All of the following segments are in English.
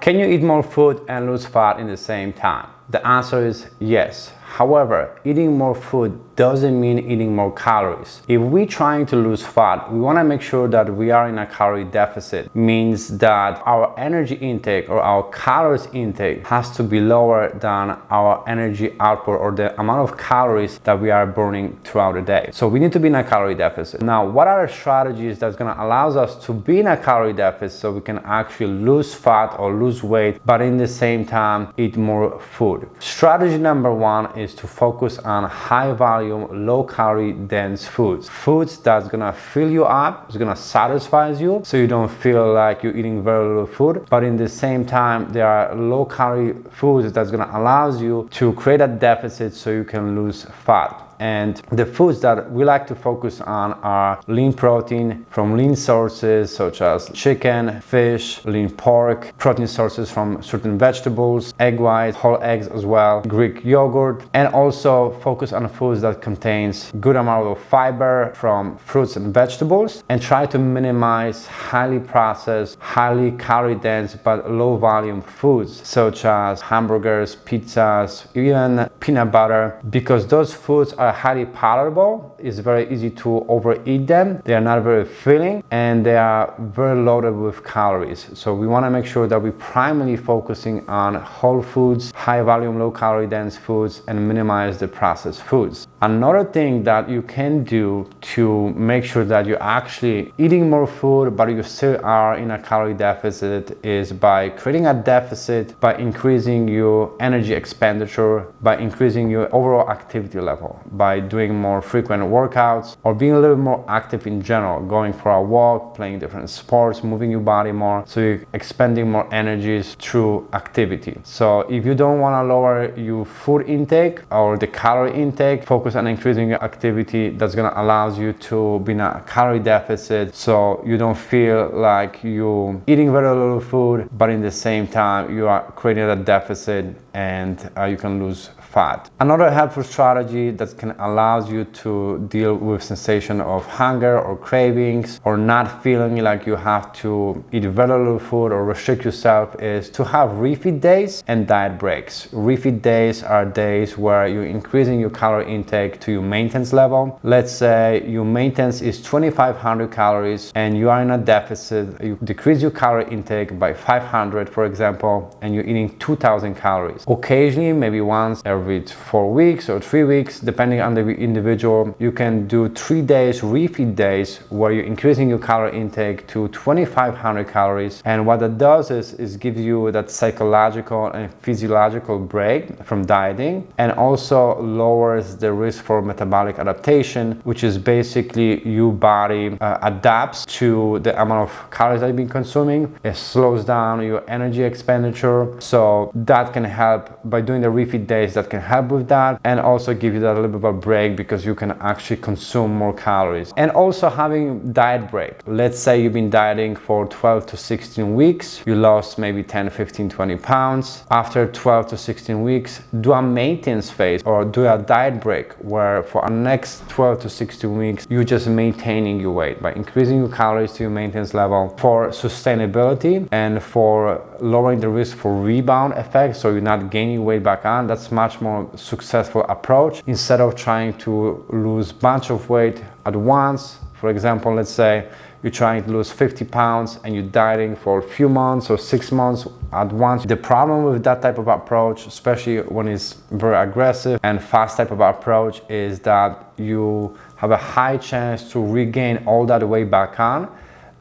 Can you eat more food and lose fat in the same time? The answer is yes. However, eating more food doesn't mean eating more calories. If we're trying to lose fat, we want to make sure that we are in a calorie deficit. Means that our energy intake or our calories intake has to be lower than our energy output or the amount of calories that we are burning throughout the day. So we need to be in a calorie deficit. Now, what are the strategies that's going to allow us to be in a calorie deficit so we can actually lose fat or lose weight, but in the same time eat more food? Strategy number one is to focus on high volume, low calorie dense foods. Foods that's gonna fill you up, it's gonna satisfy you so you don't feel like you're eating very little food, but in the same time there are low calorie foods that's gonna allow you to create a deficit so you can lose fat. And the foods that we like to focus on are lean protein from lean sources such as chicken, fish, lean pork, protein sources from certain vegetables, egg whites, whole eggs as well, Greek yogurt, and also focus on foods that contains good amount of fiber from fruits and vegetables, and try to minimize highly processed, highly calorie dense but low volume foods such as hamburgers, pizzas, even peanut butter, because those foods are highly palatable. It's very easy to overeat them. They are not very filling and they are very loaded with calories. So we want to make sure that we're primarily focusing on whole foods, high volume, low calorie dense foods, and minimize the processed foods. Another thing that you can do to make sure that you're actually eating more food but you still are in a calorie deficit is by creating a deficit by increasing your energy expenditure, by increasing your overall activity level, by doing more frequent workouts or being a little more active in general, going for a walk, playing different sports, moving your body more, so you're expending more energies through activity. So if you don't want to lower your food intake or the calorie intake, focus on increasing your activity. That's going to allow you to be in a calorie deficit so you don't feel like you're eating very little food, but in the same time you are creating a deficit and you can lose fat. Another helpful strategy that can allow you to deal with sensation of hunger or cravings or not feeling like you have to eat very little food or restrict yourself is to have refeed days and diet breaks. Refeed days are days where you're increasing your calorie intake to your maintenance level. Let's say your maintenance is 2,500 calories and you are in a deficit. You decrease your calorie intake by 500, for example, and you're eating 2,000 calories. Occasionally, maybe once every 4 weeks or 3 weeks, depending on the individual, you can do 3 days refeed days where you're increasing your calorie intake to 2,500 calories. And what that does is give you that psychological and physiological break from dieting, and also lowers the risk for metabolic adaptation, which is basically your body adapts to the amount of calories that you've been consuming. It slows down your energy expenditure, so that can help. By doing the refeed days, that can help with that, and also give you that a little bit of a break because you can actually consume more calories. And also having diet break. Let's say you've been dieting for 12 to 16 weeks, you lost maybe 10, 15, 20 pounds. After 12 to 16 weeks, do a maintenance phase or do a diet break where for the next 12 to 16 weeks, you're just maintaining your weight by increasing your calories to your maintenance level for sustainability and for lowering the risk for rebound effects, so you're not gaining weight back on. That's much more successful approach instead of trying to lose bunch of weight at once. For example, let's say you're trying to lose 50 pounds and you're dieting for a few months or 6 months at once. The problem with that type of approach, especially when it's very aggressive and fast type of approach, is that you have a high chance to regain all that weight back on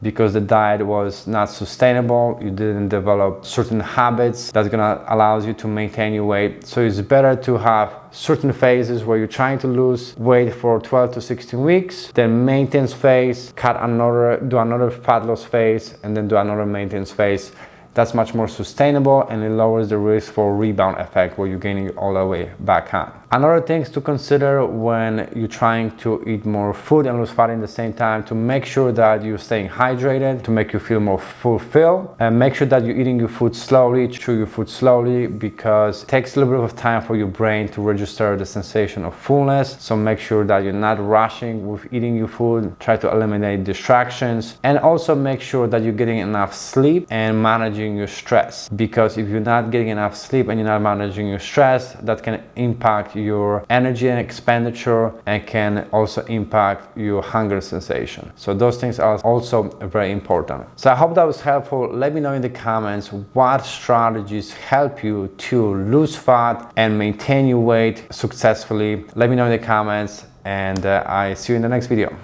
because the diet was not sustainable. You didn't develop certain habits that's gonna allow you to maintain your weight. So it's better to have certain phases where you're trying to lose weight for 12 to 16 weeks, then maintenance phase, do another fat loss phase, and then do another maintenance phase. That's much more sustainable and it lowers the risk for rebound effect where you're gaining all the way back on. Another things to consider when you're trying to eat more food and lose fat in the same time, to make sure that you're staying hydrated, to make you feel more fulfilled, and make sure that you're eating your food slowly, chew your food slowly, because it takes a little bit of time for your brain to register the sensation of fullness. So make sure that you're not rushing with eating your food. Try to eliminate distractions, and also make sure that you're getting enough sleep and managing managing your stress, because if you're not getting enough sleep and you're not managing your stress, that can impact your energy and expenditure and can also impact your hunger sensation. So those things are also very important. So I hope that was helpful. Let me know in the comments what strategies help you to lose fat and maintain your weight successfully. Let me know in the comments, and I see you in the next video.